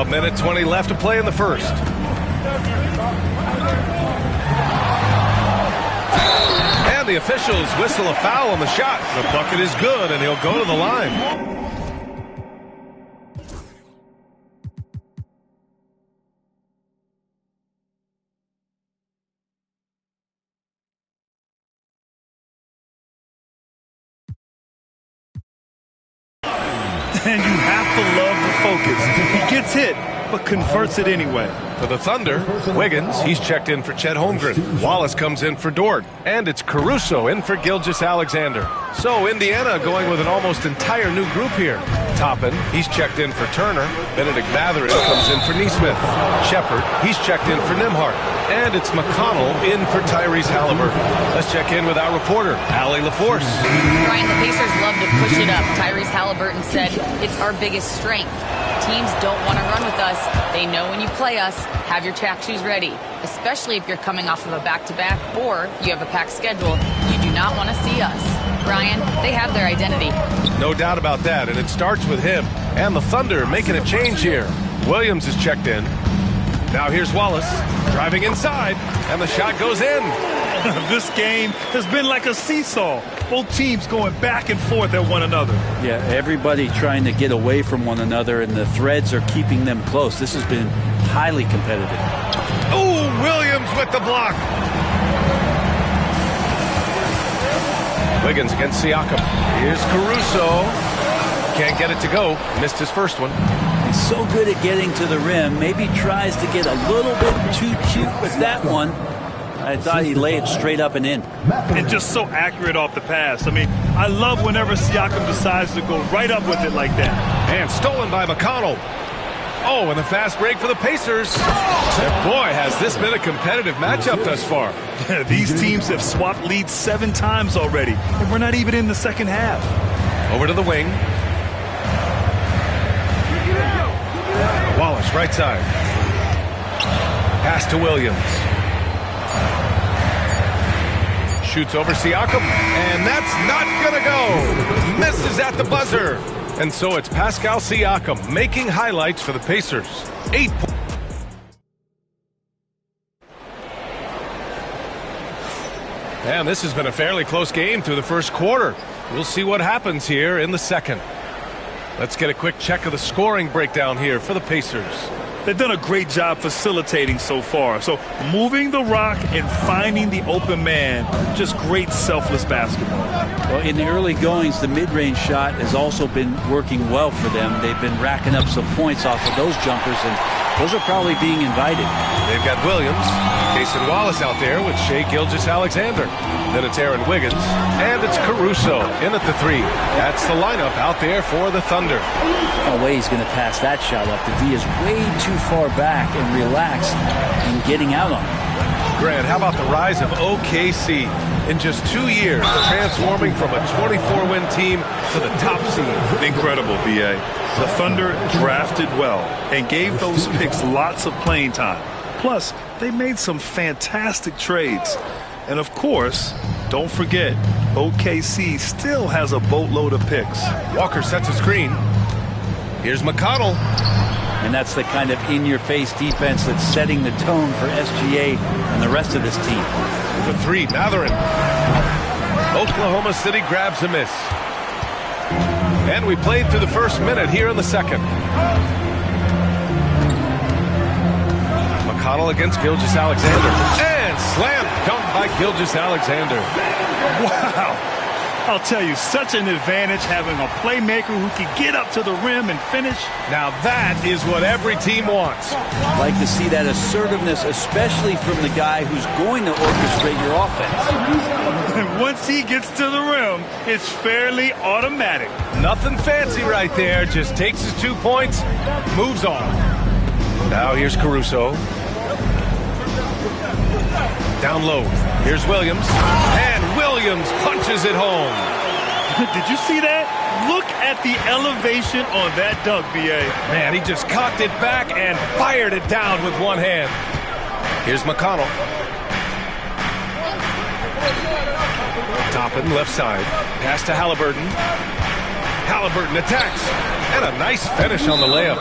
A minute 20 left to play in the first. And the officials whistle a foul on the shot. The bucket is good, and he'll go to the line. And you have to love the focus. He gets hit, but converts it anyway. For the Thunder, Wiggins, he's checked in for Chet Holmgren. Wallace comes in for Dort. And it's Caruso in for Gilgeous-Alexander. So Indiana going with an almost entire new group here. Toppin, he's checked in for Turner. Benedict Mathurin comes in for Nesmith. Shepard, he's checked in for Nembhard. And it's McConnell in for Tyrese Halliburton. Let's check in with our reporter, Allie LaForce. Brian, the Pacers love to push it up. Tyrese Halliburton said it's our biggest strength. Teams don't want to run with us. They know when you play us, have your track shoes ready, especially if you're coming off of a back-to-back or you have a packed schedule. You do not want to see us. Brian, they have their identity. No doubt about that, and it starts with him. And the Thunder making a change here. Williams is checked in. Now here's Wallace driving inside, and the shot goes in. This game has been like a seesaw. Both teams going back and forth at one another. Yeah, everybody trying to get away from one another, and the threads are keeping them close. This has been highly competitive. Oh, Williams with the block. Wiggins against Siakam. Here's Caruso. Can't get it to go. Missed his first one. He's so good at getting to the rim. Maybe tries to get a little bit too cute with that one. I thought he laid it straight up and in. And just so accurate off the pass. I mean, I love whenever Siakam decides to go right up with it like that. And stolen by McConnell. Oh, and the fast break for the Pacers. And boy, has this been a competitive matchup thus far. These teams have swapped leads 7 times already, and we're not even in the second half. Over to the wing. Wallace, right side. Pass to Williams. Shoots over Siakam, and that's not gonna go. Misses at the buzzer. And so it's Pascal Siakam making highlights for the Pacers. 8 points. And this has been a fairly close game through the first quarter. We'll see what happens here in the second. Let's get a quick check of the scoring breakdown here for the Pacers. They've done a great job facilitating so far. So moving the rock and finding the open man, just great selfless basketball. Well, in the early goings, the mid-range shot has also been working well for them. They've been racking up some points off of those jumpers, and those are probably being invited. They've got Williams, Cason Wallace out there with Shai Gilgeous-Alexander. Then it's Aaron Wiggins, and it's Caruso in at the 3. That's the lineup out there for the Thunder. No way he's going to pass that shot up. The D is way too far back and relaxed in getting out on it. Grant, how about the rise of OKC? In just 2 years, transforming from a 24-win team to the top seed. Incredible, B.A. The Thunder drafted well and gave those picks lots of playing time. Plus, they made some fantastic trades. And of course, don't forget, OKC still has a boatload of picks. Walker sets a screen. Here's McConnell. And that's the kind of in-your-face defense that's setting the tone for SGA and the rest of this team. The 3, Mathurin. Oklahoma City grabs a miss. And we played through the first minute here in the second. McConnell against Gilgeous-Alexander. And slam dunk by Gilgeous-Alexander. Wow. I'll tell you, such an advantage having a playmaker who can get up to the rim and finish. Now that is what every team wants. I'd like to see that assertiveness, especially from the guy who's going to orchestrate your offense. And once he gets to the rim, it's fairly automatic. Nothing fancy right there. Just takes his 2 points, moves on. Now here's Caruso. Down low. Here's Williams. And Williams punches it home. Did you see that? Look at the elevation on that dunk, B.A. Man, he just cocked it back and fired it down with one hand. Here's McConnell. Toppin, left side. Pass to Halliburton. Halliburton attacks. And a nice finish on the layup.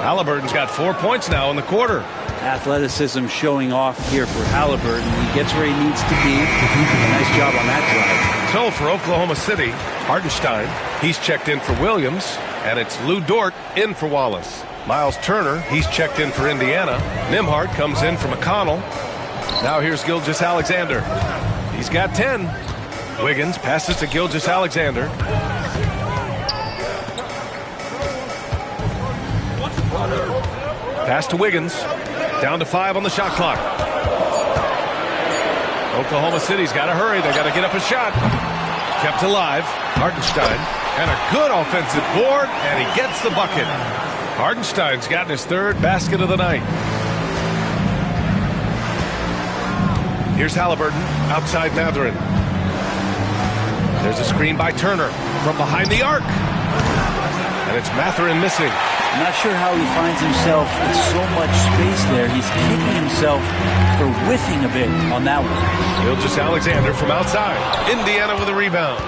Halliburton's got 4 points now in the quarter. Athleticism showing off here for Halliburton. He gets where he needs to be. Nice job on that drive. So for Oklahoma City, Hartenstein, he's checked in for Williams, and it's Lou Dort in for Wallace. Miles Turner, he's checked in for Indiana. Nimhart comes in for McConnell. Now here's Gilgeous-Alexander. He's got 10. Wiggins passes to Gilgeous-Alexander. Pass to Wiggins. Down to 5 on the shot clock. Oklahoma City's got to hurry. They got to get up a shot. Kept alive. Hartenstein. And a good offensive board. And he gets the bucket. Hartenstein's gotten his 3rd basket of the night. Here's Halliburton outside Mathurin. There's a screen by Turner from behind the arc. And it's Mathurin missing. I'm not sure how he finds himself in so much space there. He's kicking himself for whiffing a bit on that one. Gilgeous-Alexander from outside. Indiana with a rebound.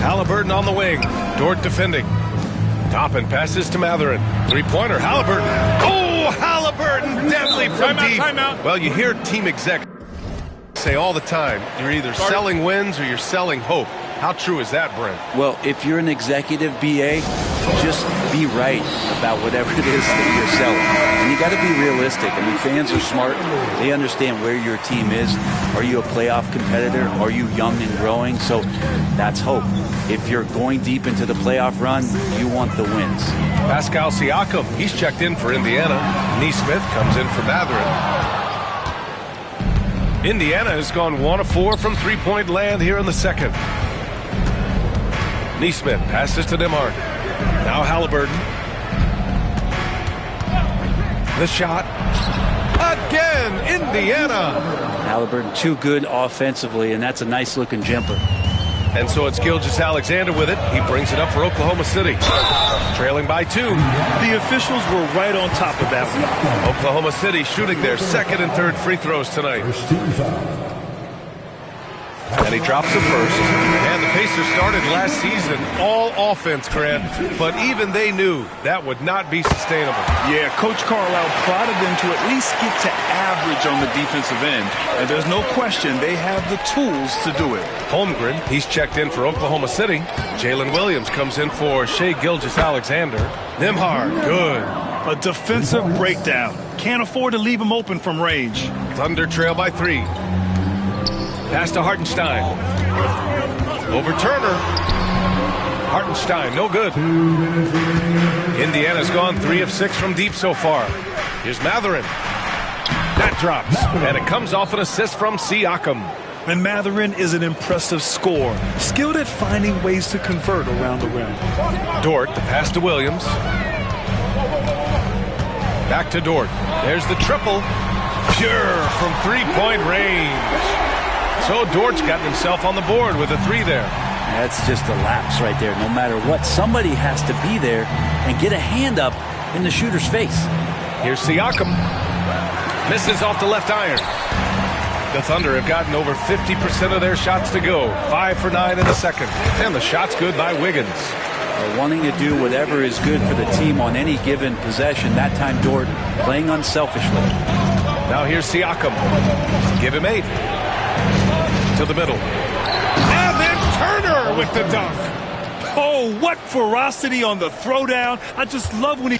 Halliburton on the wing. Dort defending. Toppin passes to Mathurin. Three-pointer. Halliburton. Oh, Halliburton deadly from deep. Timeout. Well, you hear team execs say all the time, you're either selling wins or you're selling hope. How true is that, Brent? Well, if you're an executive BA, just be right about whatever it is that you're selling. And you got to be realistic. I mean, fans are smart. They understand where your team is. Are you a playoff competitor? Are you young and growing? So that's hope. If you're going deep into the playoff run, you want the wins. Pascal Siakam, he's checked in for Indiana. Neesmith comes in for Mathurin. Indiana has gone 1 of 4 from three-point land here in the second. Neesmith passes to Nimhart. Now Halliburton. The shot. Again, Indiana. Halliburton too good offensively, and that's a nice-looking jumper. And so it's Gilgeous-Alexander with it. He brings it up for Oklahoma City. Trailing by 2. The officials were right on top of that one. Oklahoma City shooting their 2nd and 3rd free throws tonight. And he drops the first. And the Pacers started last season all offense, Grant. But even they knew that would not be sustainable. Yeah, Coach Carlisle prodded them to at least get to average on the defensive end. And there's no question they have the tools to do it. Holmgren, he's checked in for Oklahoma City. Jalen Williams comes in for Shai Gilgeous-Alexander. Nimhart, good. A defensive breakdown. Can't afford to leave him open from range. Thunder trail by 3. Pass to Hartenstein. Over Turner. Hartenstein, no good. Indiana's gone 3 of 6 from deep so far. Here's Mathurin. That drops, and it comes off an assist from Siakam. And Mathurin is an impressive scorer, skilled at finding ways to convert around the rim. Dort, the pass to Williams. Back to Dort. There's the triple. Pure from three-point range. So Dort's gotten himself on the board with a 3 there. That's just a lapse right there. No matter what, somebody has to be there and get a hand up in the shooter's face. Here's Siakam. Misses off the left iron. The Thunder have gotten over 50% of their shots to go. 5 for 9 in the second. And the shot's good by Wiggins. Wanting to do whatever is good for the team on any given possession. That time Dort playing unselfishly. Now here's Siakam. Give him 8. To the middle. And then Turner with the dunk. Oh, what ferocity on the throwdown. I just love when he...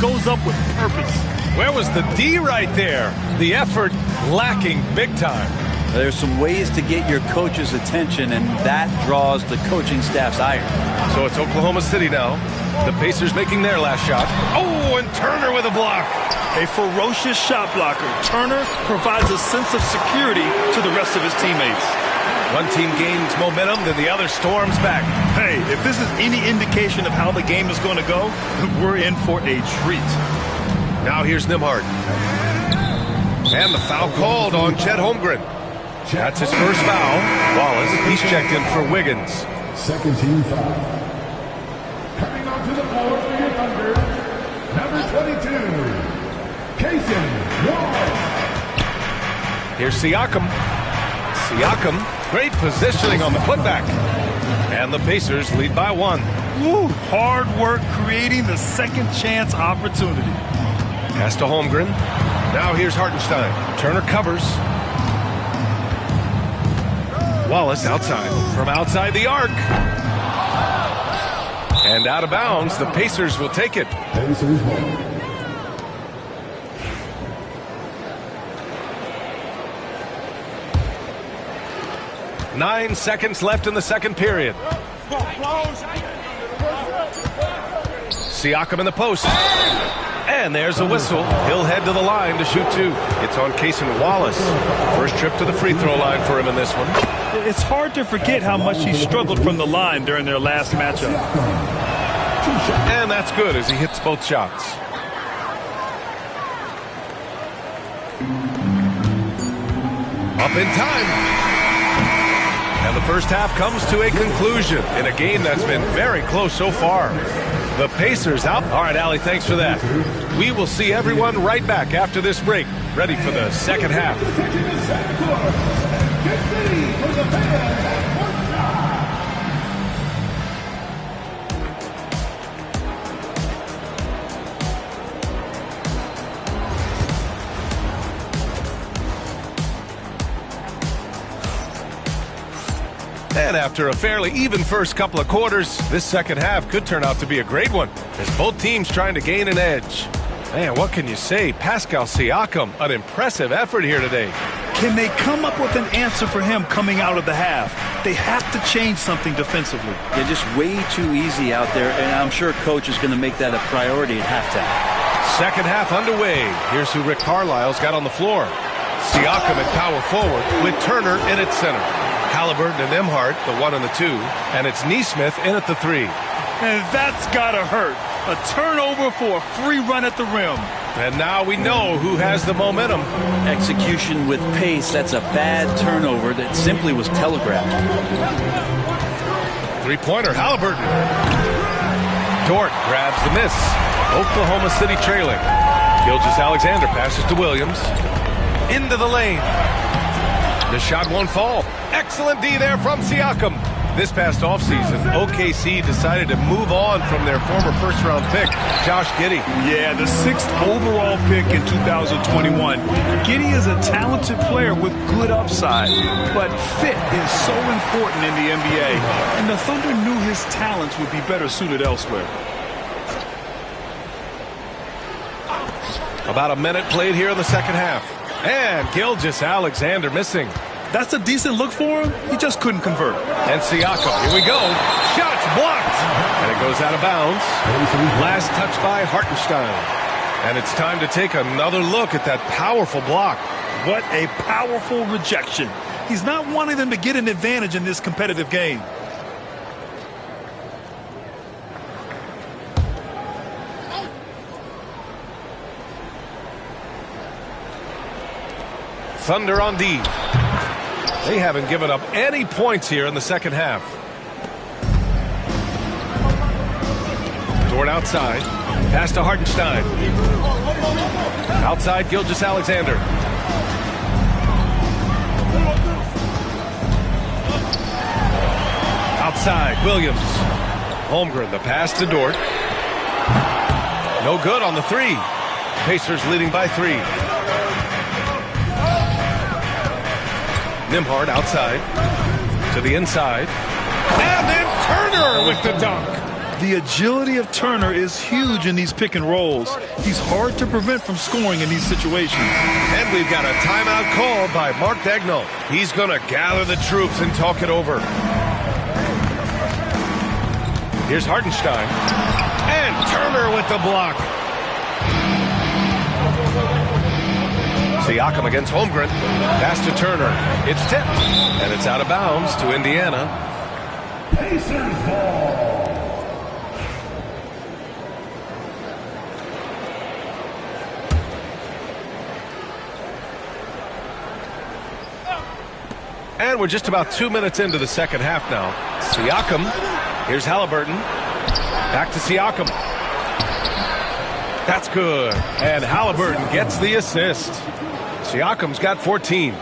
goes up with purpose. Where was the D right there? The effort lacking big time. There's some ways to get your coach's attention, and that draws the coaching staff's ire. So it's Oklahoma City now. The Pacers making their last shot. Oh, and Turner with a block. A ferocious shot blocker. Turner provides a sense of security to the rest of his teammates. One team gains momentum, then the other storms back. Hey, if this is any indication of how the game is going to go, we're in for a treat. Now here's Nimhart. And the foul called on Chet Holmgren. That's his first foul. Wallace, he's checked in for Wiggins. Second team foul. Coming onto the floor for your Thunder, number 22, Wallace. Here's Siakam. Siakam, great positioning on the putback. And the Pacers lead by 1. Woo, hard work creating the second chance opportunity. Pass to Holmgren. Now here's Hartenstein. Turner covers. Wallace outside. From outside the arc. And out of bounds. The Pacers will take it. Pacers ball. 9 seconds left in the second period. Siakam in the post. And there's a whistle. He'll head to the line to shoot 2. It's on Cason Wallace. First trip to the free throw line for him in this one. It's hard to forget how much he struggled from the line during their last matchup. And that's good as he hits both shots. Up in time. And the first half comes to a conclusion in a game that's been very close so far. The Pacers out. All right, Allie, thanks for that. We will see everyone right back after this break, ready for the second half. Get ready for the fans. And after a fairly even first couple of quarters, this second half could turn out to be a great one as both teams trying to gain an edge. Man, what can you say? Pascal Siakam, an impressive effort here today. Can they come up with an answer for him coming out of the half? They have to change something defensively. They're just way too easy out there, and I'm sure coach is going to make that a priority at halftime. Second half underway. Here's who Rick Carlisle's got on the floor. Siakam at power forward with Turner in at center. Halliburton and Nembhard, the 1 and the 2, and it's Nesmith in at the 3. And that's gotta hurt. A turnover for a free run at the rim. And now we know who has the momentum. Execution with pace, that's a bad turnover that simply was telegraphed. Three-pointer, Halliburton. Dort grabs the miss. Oklahoma City trailing. Gilgeous-Alexander passes to Williams. Into the lane. The shot won't fall. Excellent D there from Siakam. This past offseason, OKC decided to move on from their former first-round pick, Josh Giddey. Yeah, the 6th overall pick in 2021. Giddey is a talented player with good upside, but fit is so important in the NBA, and the Thunder knew his talents would be better suited elsewhere. About a minute played here in the second half. And Gilgeous-Alexander missing. That's a decent look for him. He just couldn't convert. And Siakam, here we go. Shots blocked. And it goes out of bounds. Last touch by Hartenstein. And it's time to take another look at that powerful block. What a powerful rejection. He's not wanting them to get an advantage in this competitive game. Thunder on D. They haven't given up any points here in the second half. Dort outside. Pass to Hartenstein. Outside, Gilgeous-Alexander. Outside, Williams. Holmgren, the pass to Dort. No good on the 3. Pacers leading by 3. Nembhard outside to the inside. And then Turner with the dunk. The agility of Turner is huge in these pick and rolls. He's hard to prevent from scoring in these situations. And we've got a timeout called by Mark Daigneault. He's going to gather the troops and talk it over. Here's Hartenstein. And Turner with the block. Siakam against Holmgren. Pass to Turner. It's tipped. And it's out of bounds to Indiana. Pacers ball. And we're just about 2 minutes into the second half now. Siakam. Here's Halliburton. Back to Siakam. That's good. And Halliburton gets the assist. Siakam's got 14.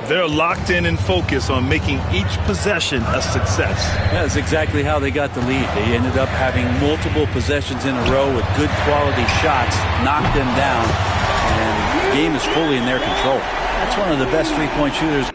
They're locked in and focused on making each possession a success. That's exactly how they got the lead. They ended up having multiple possessions in a row with good quality shots, knocked them down, and the game is fully in their control. That's one of the best three-point shooters.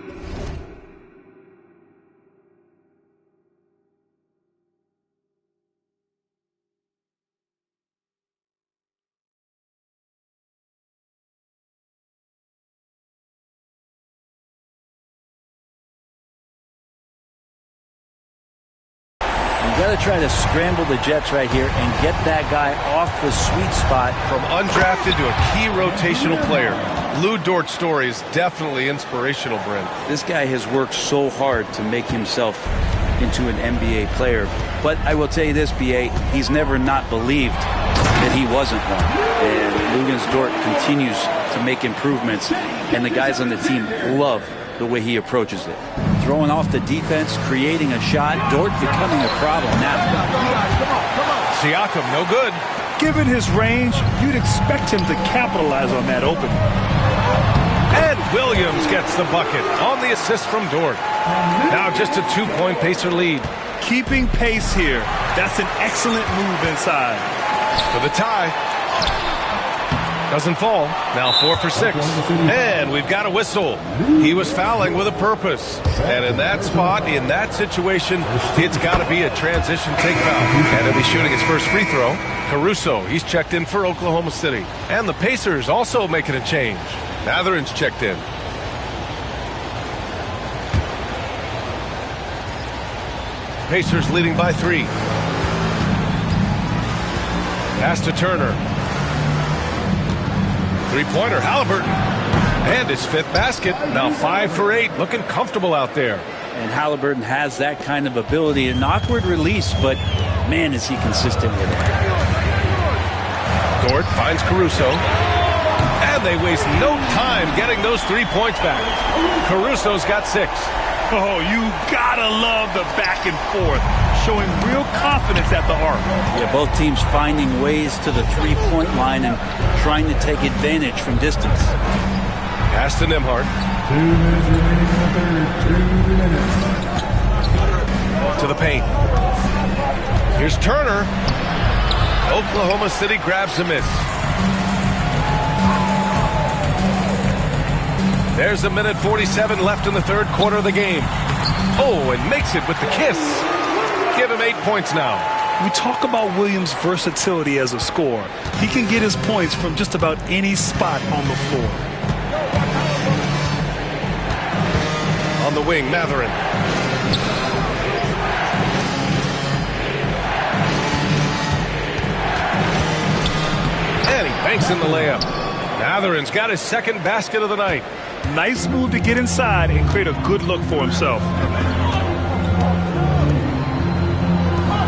You got to try to scramble the Jets right here and get that guy off the sweet spot. From undrafted to a key rotational player, Lou Dort's story is definitely inspirational, Brent. This guy has worked so hard to make himself into an NBA player. But I will tell you this, B.A., he's never not believed that he wasn't one. And Luguentz Dort continues to make improvements, and the guys on the team love the way he approaches it. Throwing off the defense, creating a shot. Dort becoming a problem now. Siakam, no good. Given his range, you'd expect him to capitalize on that opening. And Williams gets the bucket on the assist from Dort. Now just a 2-point Pacer lead. Keeping pace here. That's an excellent move inside. For the tie. Doesn't fall. Now 4 for 6. And we've got a whistle. He was fouling with a purpose. And in that spot, in that situation, it's got to be a transition take foul. And he'll be shooting his first free throw. Caruso, he's checked in for Oklahoma City. And the Pacers also making a change. Mathurin's checked in. Pacers leading by 3. Pass to Turner. Three-pointer, Halliburton. And his 5th basket. Now 5 for 8. Looking comfortable out there. And Halliburton has that kind of ability. An awkward release, but man, is he consistent with it. Dort finds Caruso. And they waste no time getting those 3 points back. Caruso's got 6. Oh, you gotta love the back and forth. Showing real confidence at the arc. Yeah, both teams finding ways to the three-point line and trying to take advantage from distance. Pass to Nembhard. 2 minutes remaining in the third. 2 minutes. To the paint. Here's Turner. Oklahoma City grabs a miss. There's a minute 47 left in the third quarter of the game. Oh, and makes it with the kiss. Give him 8 points now. We talk about Williams' versatility as a scorer. He can get his points from just about any spot on the floor. On the wing, Mathurin. And he banks in the layup. Mathurin's got his 2nd basket of the night. Nice move to get inside and create a good look for himself.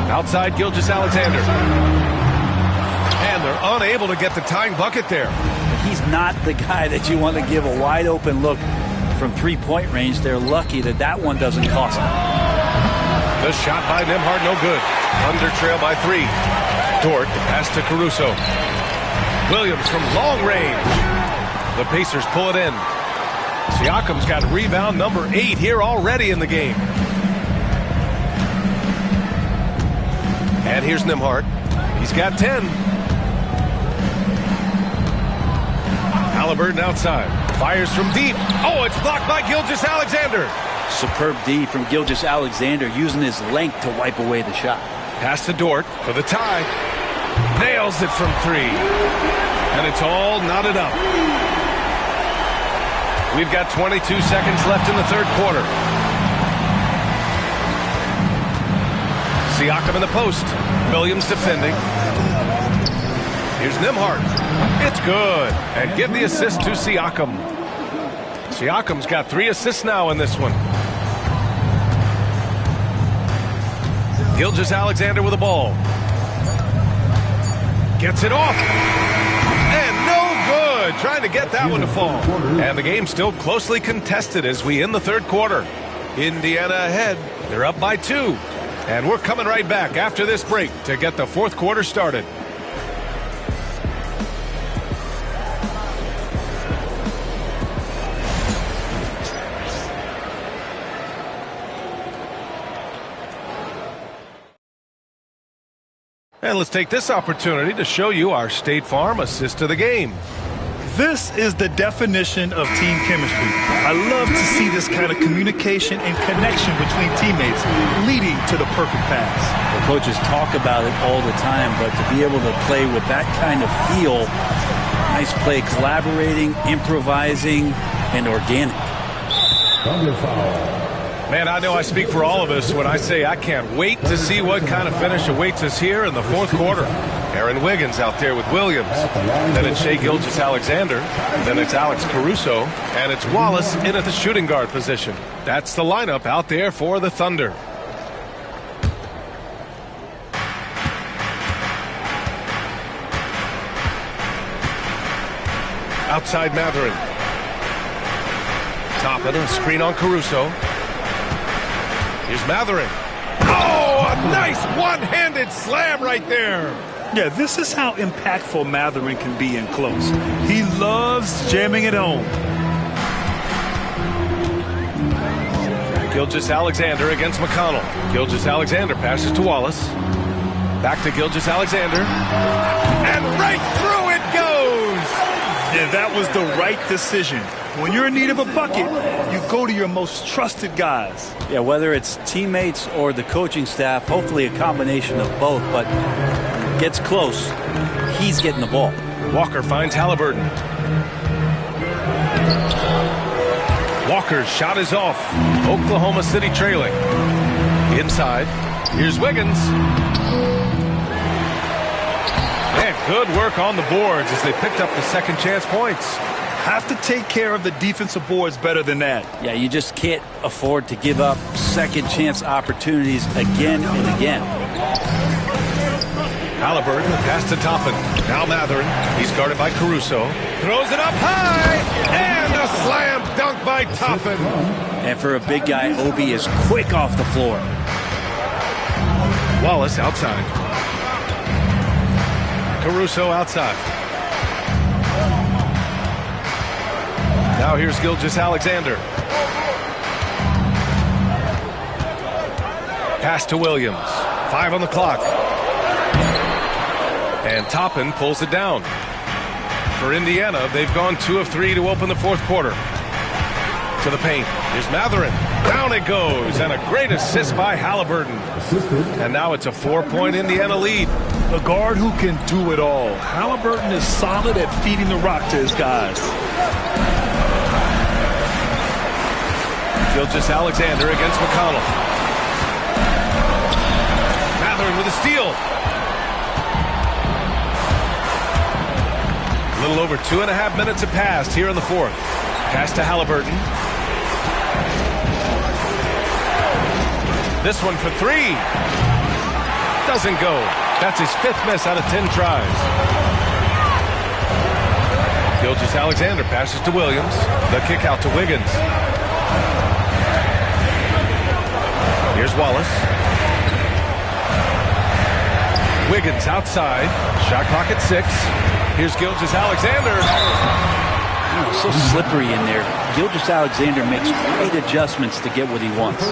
Outside, Gilgeous-Alexander. And they're unable to get the tying bucket there. He's not the guy that you want to give a wide open look from three-point range. They're lucky that that one doesn't cost them. The shot by Nembhard, no good. Under trail by 3. Dort, the pass to Caruso. Williams from long range. The Pacers pull it in. Siakam's got rebound number 8 here already in the game. And here's Nembhard. He's got 10. Halliburton outside. Fires from deep. Oh, it's blocked by Gilgeous-Alexander. Superb D from Gilgeous-Alexander, using his length to wipe away the shot. Pass to Dort for the tie. Nails it from 3. And it's all knotted up. We've got 22 seconds left in the third quarter. Siakam in the post. Williams defending. Here's Nembhard. It's good. And give the assist to Siakam. Siakam's got 3 assists now in this one. Gilgeous-Alexander with the ball. Gets it off. And no good. Trying to get that one to fall. And the game's still closely contested as we end the third quarter. Indiana ahead. They're up by 2. And we're coming right back after this break to get the fourth quarter started. And let's take this opportunity to show you our State Farm assist of the game. This is the definition of team chemistry. I love to see this kind of communication and connection between teammates leading to the perfect pass. The coaches talk about it all the time, but to be able to play with that kind of feel, nice play, collaborating, improvising, and organic. Thunder foul. Man, I know I speak for all of us when I say I can't wait to see what kind of finish awaits us here in the fourth quarter. Aaron Wiggins out there with Williams. Then it's Shai Gilgeous-Alexander. Then it's Alex Caruso. And it's Wallace in at the shooting guard position. That's the lineup out there for the Thunder. Outside Matherin. Top it, a screen on Caruso. Here's Matherin. Oh, a nice one-handed slam right there. Yeah, this is how impactful Matherin can be in close. He loves jamming it home. Gilgeous-Alexander against McConnell. Gilgeous-Alexander passes to Wallace. Back to Gilgeous-Alexander. And right through it goes. Yeah, that was the right decision. When you're in need of a bucket, you go to your most trusted guys. Yeah, whether it's teammates or the coaching staff, hopefully a combination of both, but gets close, he's getting the ball. Walker finds Halliburton. Walker's shot is off. Oklahoma City trailing. Inside, here's Wiggins. Man, good work on the boards as they picked up the second chance points. Have to take care of the defensive boards better than that. Yeah, you just can't afford to give up second chance opportunities again and again. Halliburton, pass to Toppin. Now Matherin. He's guarded by Caruso. Throws it up high. And a slam dunk by Toppin. And for a big guy, Obi is quick off the floor. Wallace outside. Caruso outside. Now here's Gilgeous-Alexander. Pass to Williams. 5 on the clock. And Toppin pulls it down. For Indiana, they've gone 2 of 3 to open the fourth quarter. To the paint. Here's Matherin. Down it goes. And a great assist by Halliburton. And now it's a 4-point Indiana lead. A guard who can do it all. Halliburton is solid at feeding the rock to his guys. Gilgeous-Alexander against McConnell. Matherin with a steal. A little over 2.5 minutes have passed here in the fourth. Pass to Halliburton. This one for 3. Doesn't go. That's his 5th miss out of 10 tries. Gilgeous-Alexander passes to Williams. The kick out to Wiggins. Here's Wallace. Wiggins outside. Shot clock at 6. Here's Gilgeous-Alexander. Oh, so slippery in there. Gilgeous-Alexander makes great adjustments to get what he wants.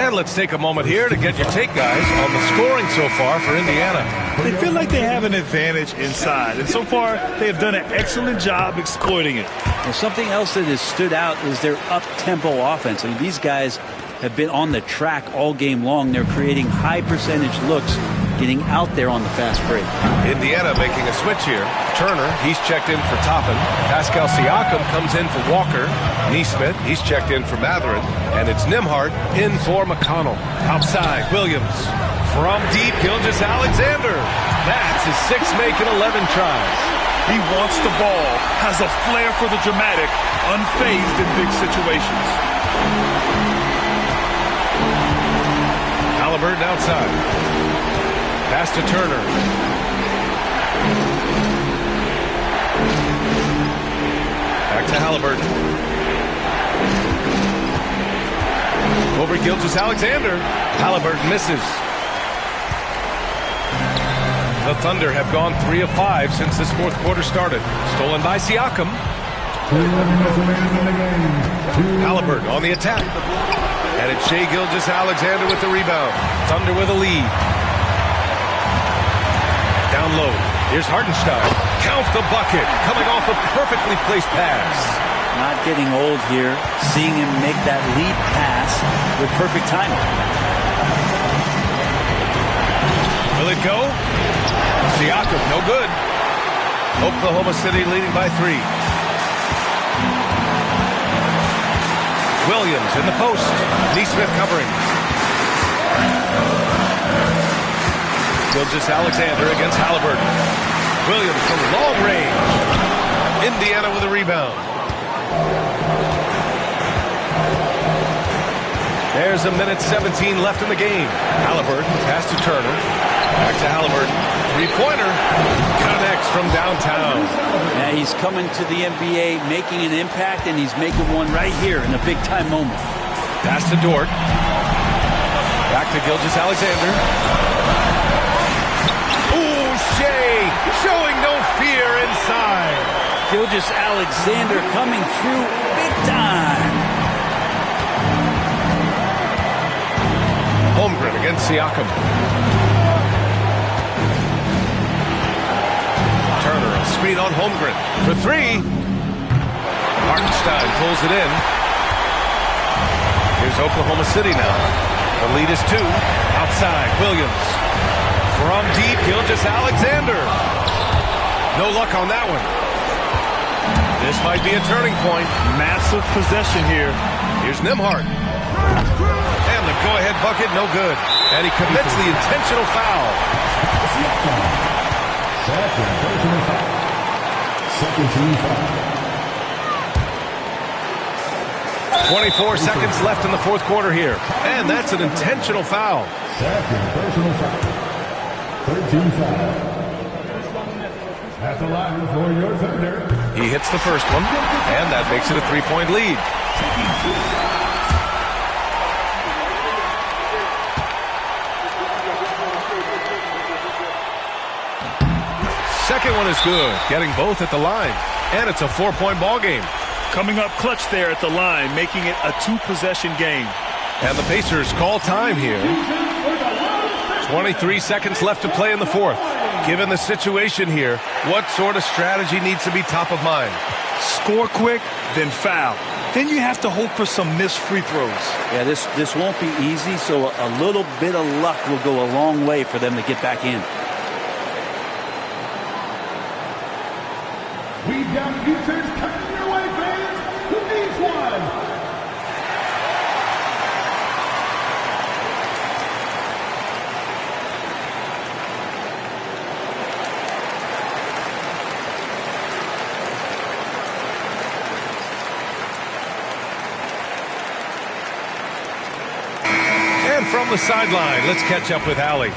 And let's take a moment here to get your take, guys, on the scoring so far for Indiana. They feel like they have an advantage inside, and so far they have done an excellent job exploiting it. Well, something else that has stood out is their up-tempo offense. I mean, these guys have been on the track all game long. They're creating high-percentage looks, getting out there on the fast break. Indiana making a switch here. Turner, he's checked in for Toppin. Pascal Siakam comes in for Walker. Neesmith, he's checked in for Matherin. And it's Nembhard in for McConnell. Outside, Williams. From deep, Gilgeous-Alexander. That's his 6th make in 11 tries. He wants the ball, has a flair for the dramatic, unfazed in big situations. Halliburton outside. Pass to Turner. Back to Halliburton. Gilgeous-Alexander. Halliburton misses. The Thunder have gone 3 of 5 since this fourth quarter started. Stolen by Siakam. Halliburton on the attack. And it's Shai Gilgeous-Alexander with the rebound. Thunder with a lead. Down low. Here's Hartenstein. Count the bucket. Coming off a perfectly placed pass. Not getting old here. Seeing him make that lead pass with perfect timing. Will it go? Siakam, no good. Oklahoma City leading by 3. Williams in the post. Neesmith covering. Gilgeous-Alexander against Halliburton. Williams from long range. Indiana with a rebound. There's a minute 17 left in the game. Halliburton pass to Turner. Back to Halliburton. Three-pointer. Connects from downtown. Yeah, he's coming to the NBA, making an impact, and he's making one right here in a big-time moment. Pass to Dort. Back to Gilgeous-Alexander. Ooh, Shai showing no fear inside. Gilgeous-Alexander coming through big time. Holmgren against Siakam. Turner, a screen on Holmgren for 3. Hartenstein pulls it in. Here's Oklahoma City now. The lead is 2. Outside, Williams. From deep, Gilgeous-Alexander. No luck on that one. This might be a turning point. Massive possession here. Here's Nembhard. And the go-ahead bucket, no good. And he commits the intentional foul. Second personal foul. Second team foul. 24 seconds left in the fourth quarter here. And that's an intentional foul. Second personal foul. 13 foul. At the line for your Thunder. He hits the first one, and that makes it a 3-point lead. Second one is good, getting both at the line. And it's a 4-point ball game. Coming up clutch there at the line, making it a 2-possession game. And the Pacers call time here. 23 seconds left to play in the fourth. Given the situation here, what sort of strategy needs to be top of mind? Score quick, then foul. Then you have to hope for some missed free throws. Yeah, this won't be easy, so a little bit of luck will go a long way for them to get back in. We've got futures coming your way, fans. Who needs one? And from the sideline, let's catch up with Allie.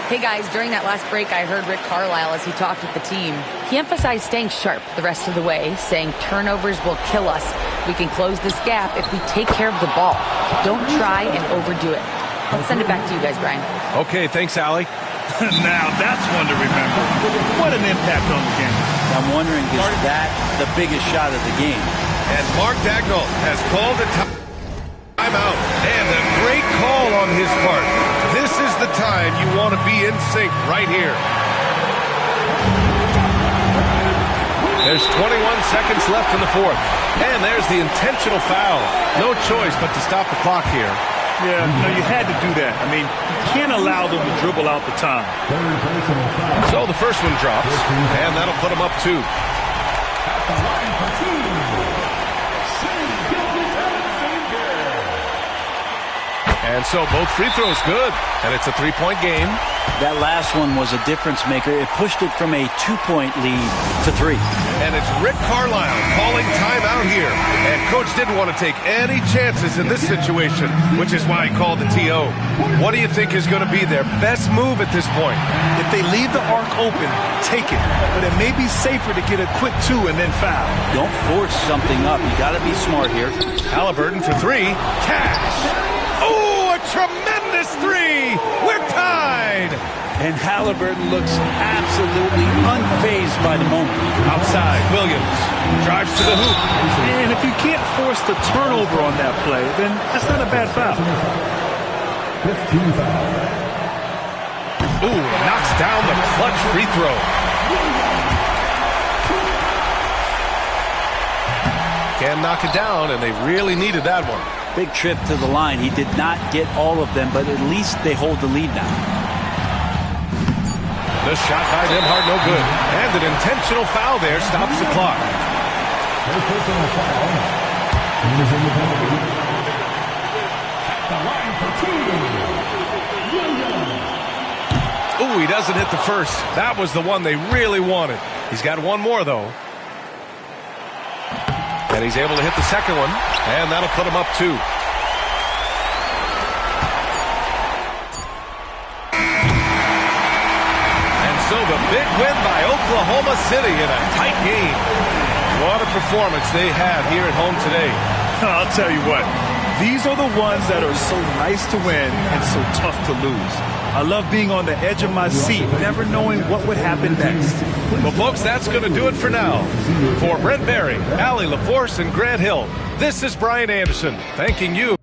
Hey guys, during that last break, I heard Rick Carlisle as he talked with the team. He emphasized staying sharp the rest of the way, saying turnovers will kill us. We can close this gap if we take care of the ball. Don't try and overdo it. Let's send it back to you guys, Brian. Okay, thanks, Allie. Now that's one to remember. What an impact on the game. I'm wondering, is that the biggest shot of the game? And Mark Dagnall has called a timeout. And a great call on his part. This is the time you want to be in sync right here. There's 21 seconds left in the fourth. And there's the intentional foul. No choice but to stop the clock here. Yeah, no, you had to do that. I mean, you can't allow them to dribble out the time. So the first one drops, and that'll put them up 2. And so both free throws good, and it's a 3-point game. That last one was a difference maker. It pushed it from a 2-point lead to 3. And it's Rick Carlisle calling timeout here. And Coach didn't want to take any chances in this situation, which is why he called the TO. What do you think is going to be their best move at this point? If they leave the arc open, take it. But it may be safer to get a quick 2 and then foul. Don't force something up. You got to be smart here. Halliburton for 3. Cash. Oh! tremendous three. We're tied. And Halliburton looks absolutely unfazed by the moment. Outside, Williams drives to the hoop. And if you can't force the turnover on that play, then that's not a bad foul. 15 foul. Ooh, knocks down the clutch free throw. Can knock it down, and they really needed that one. Big trip to the line. He did not get all of them, but at least they hold the lead now. The shot by Nembhard, no good. And an intentional foul there stops the clock. First personal foul. Team is in the penalty. At the line for two. Ooh, he doesn't hit the first. That was the one they really wanted. He's got one more, though. And he's able to hit the second one, and that'll put him up 2. And so the big win by Oklahoma City in a tight game. What a performance they had here at home today. I'll tell you what, these are the ones that are so nice to win and so tough to lose. I love being on the edge of my seat, never knowing what would happen next. Well, folks, that's going to do it for now. For Brent Barry, Allie LaForce, and Grant Hill, this is Brian Anderson, thanking you.